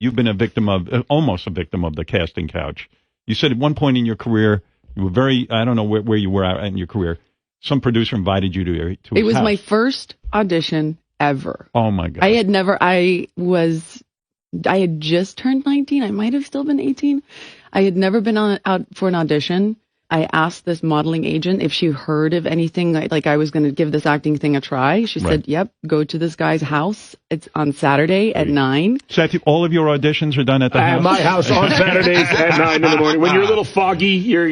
you've been a victim of, almost a victim of the casting couch. You said at one point in your career, you were very, I don't know where you were at in your career. Some producer invited you to his house. It was my first audition ever. Oh my God. I had just turned 19. I might have still been 18. I had never been out for an audition. I asked this modeling agent if she heard of anything, like I was going to give this acting thing a try. She said, yep, go to this guy's house. It's on Saturday at 9. So all of your auditions are done at the house? At my house on Saturdays at 9 in the morning. When you're a little foggy, your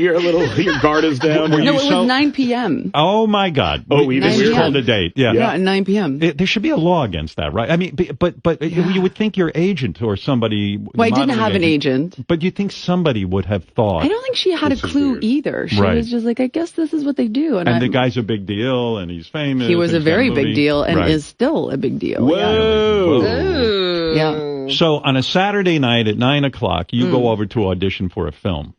guard is down. No, it was 9 p.m. Oh, my God. Oh, we called a date. Yeah, at 9 p.m. There should be a law against that, right? I mean, but you would think your agent or somebody... Well, I didn't have an agent. But you think somebody would have thought... I don't think she had a clue either. She was just like, I guess this is what they do. And the guy's a big deal, and he's famous. He was a very big deal, and is still a big deal. Whoa! Yeah. So on a Saturday night at 9 o'clock, you go over to audition for a film.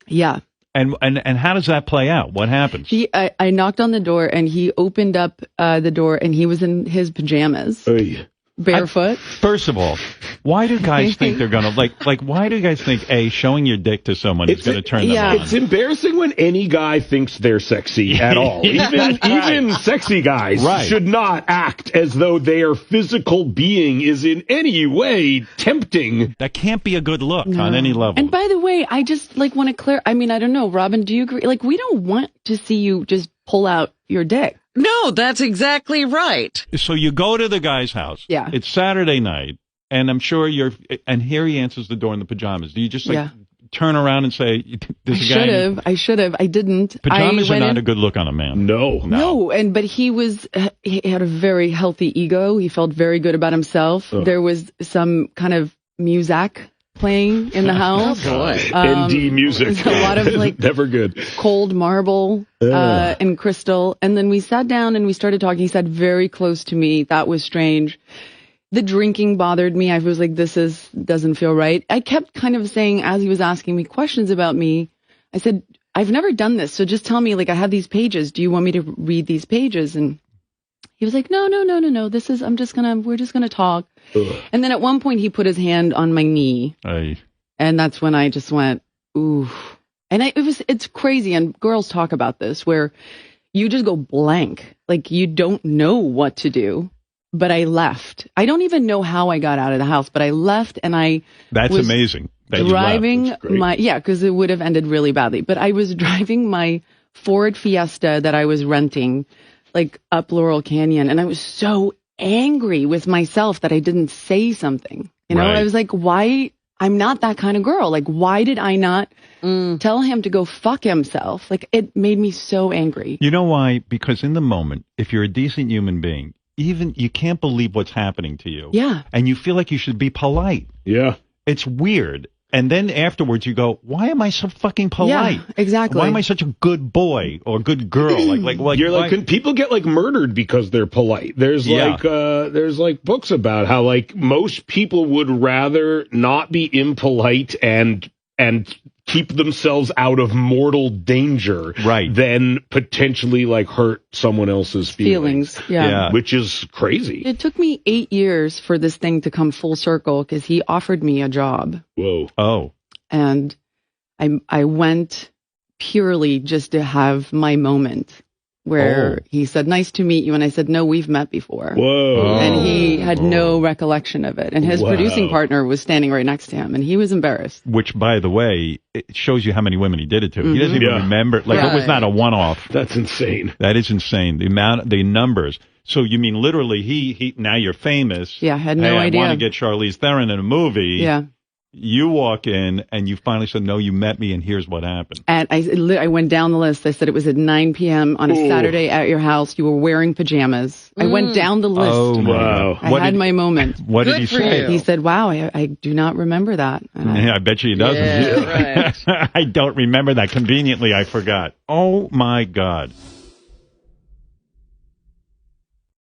Yeah. And how does that play out? What happens? I knocked on the door, and he opened up the door, and he was in his pajamas. Barefoot. First of all, why do guys think they're gonna like? Why do guys think showing your dick to someone is gonna turn them on? It's embarrassing when any guy thinks they're sexy at all. Even sexy guys should not act as though their physical being is in any way tempting. That can't be a good look on any level. And by the way, I just want to clear. I mean, I don't know, Robin. Do you agree? Like, we don't want to see you just pull out your dick. No, that's exactly right. So you go to the guy's house. Yeah. It's Saturday night, and I'm sure and here he answers the door in the pajamas. Do you just turn around and say, I should have. I didn't. Pajamas are not a good look on a man. No. But he had a very healthy ego. He felt very good about himself. There was some kind of music playing in the house. Oh boy. ND music. A lot of never good. Cold marble and crystal. And then we sat down and we started talking. He sat very close to me. That was strange. The drinking bothered me. I was like, doesn't feel right. I kept kind of saying, as he was asking me questions about me, I said, I've never done this. So just tell me, I have these pages. Do you want me to read these pages? And he was like, no. We're just gonna talk. And then at one point he put his hand on my knee. And that's when I just went, ooh. And it's crazy. And girls talk about this where you just go blank. Like you don't know what to do. But I left. I don't even know how I got out of the house, but I left and That's was amazing. Driving because it would have ended really badly. But I was driving my Ford Fiesta that I was renting up Laurel Canyon, and I was so angry with myself that I didn't say something. I was like, why? I'm not that kind of girl. Why did I not tell him to go fuck himself? It made me so angry. You know why? Because in the moment, if you're a decent human being, you can't believe what's happening to you. Yeah. And you feel like you should be polite. Yeah. It's weird. And then afterwards you go, why am I so fucking polite? Yeah, exactly. Why am I such a good boy or good girl? You're people get murdered because they're polite. There's books about how most people would rather not be impolite and keep themselves out of mortal danger than potentially hurt someone else's feelings. Yeah. Which is crazy. It took me 8 years for this thing to come full circle because he offered me a job. Whoa. Oh. And I went purely just to have my moment where he said, nice to meet you. And I said, no, we've met before. Whoa. And he had no recollection of it. And his producing partner was standing right next to him, and he was embarrassed. Which, by the way, it shows you how many women he did it to. He doesn't even remember. It was not a one-off. That's insane. That is insane. The numbers. So you mean literally he now you're famous. Yeah, I had no idea. I want to get Charlize Theron in a movie. Yeah. You walk in and you finally said, no, you met me and here's what happened. And I went down the list. I said it was at 9 p.m. on a Saturday at your house. You were wearing pajamas. I went down the list. Oh, wow. I had my moment. What did he say? He said, wow, I do not remember that. And I bet you he doesn't. Yeah, right. I don't remember that. Conveniently, I forgot. Oh, my God.